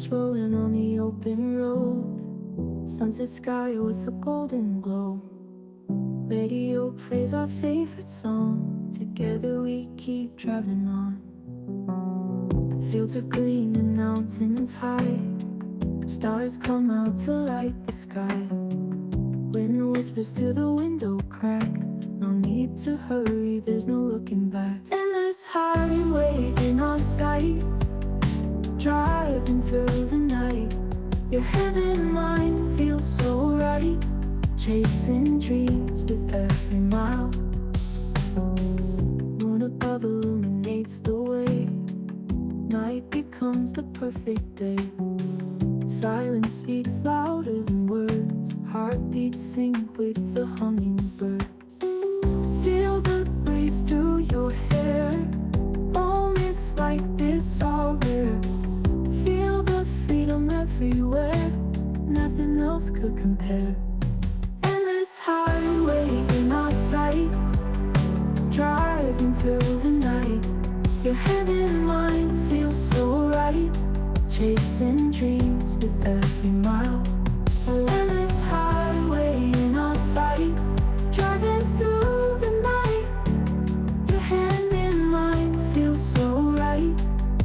Wheels rolling on the open road, sunset sky with a golden glow. Radio plays our favorite song, together we keep driving on. Fields of green and mountains high, stars come out to light the sky. Wind whispers through the window crack, no need to hurry, there's no looking back. Endless highway in our sight, driving through the night. Your head and mind feel so right, chasing dreams with every mile. Moon above illuminates the way, night becomes the perfect day. Silence speaks louder than words, heartbeats sync with the hummingbirds. Feel the breeze through your hair, moments like this are rare. Feel the freedom everywhere, nothing else could compare. Endless highway in our sight, driving through the night. Your head and mind feel so right, chasing dreams with every mile. Endless highway in our sight, driving through the night. Your hand in mine feels so right,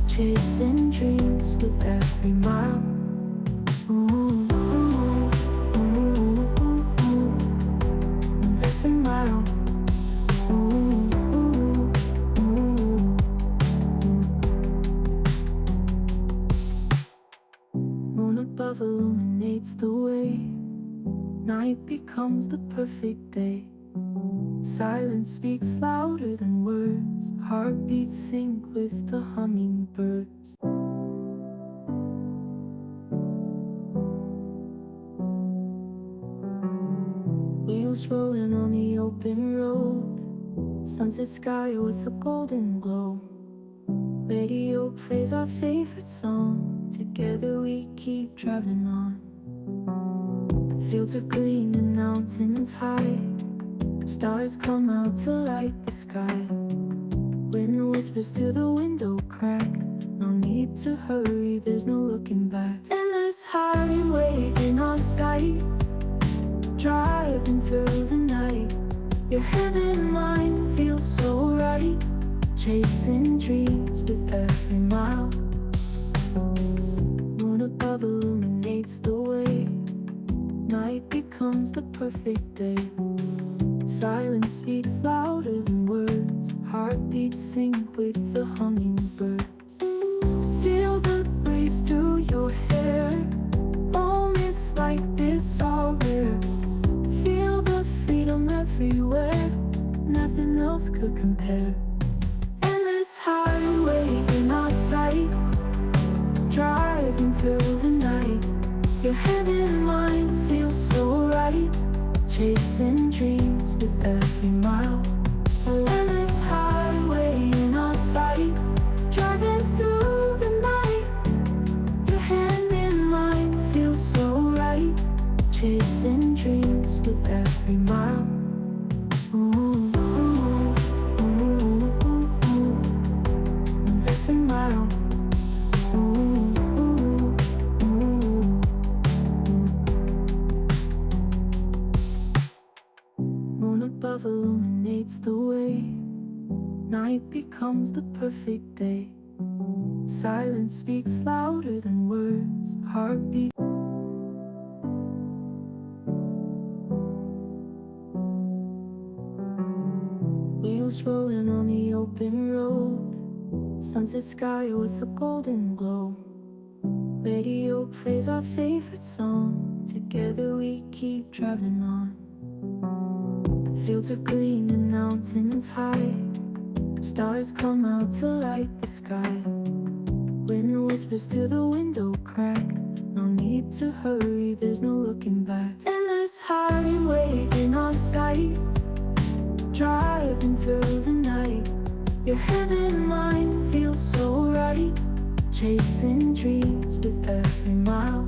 chasing dreams with every mile. Ooh, ooh, ooh, ooh, ooh. Every mile. Ooh, ooh, ooh. Moon above illuminates the way, night becomes the perfect day. Silence speaks louder than words, heartbeats sync with the hummingbirds. Wheels rolling on the open road, sunset sky with a golden glow. Radio plays our favorite song, together we keep driving on. Fields of green and mountains high, stars come out to light the sky. Wind whispers through the window crack, no need to hurry, there's no looking back. Endless highway in our sight, driving through the night. Your head and mind feel so right, chasing dreams with every mile. Moon above illuminates the way, night becomes the perfect day. Silence speaks louder than words, heartbeats sync with the hummingbirds. Feel the breeze through your hair, moments like this are rare. Feel the freedom everywhere, nothing else could compare. Endless highway in our sight, driving through the night. Your head and mind feel so right, chasing dreams with every mile. Endless highway in our sight, driving through the night. Your hand in mine feels so right, chasing dreams with every mile. Ooh, ooh, ooh, ooh, ooh. Every mile. Ooh, ooh, ooh. Moon above illuminates the way, night becomes the perfect day. Silence speaks louder than words, heartbeat. Wheels rolling on the open road, sunset sky with a golden glow. Radio plays our favorite song, together we keep driving on. Fields of green and mountains high, stars come out to light the sky. Wind whispers through the window crack, no need to hurry, there's no looking back. Endless highway in our sight, driving through the night. Your head and mind feel so right, chasing dreams with every mile.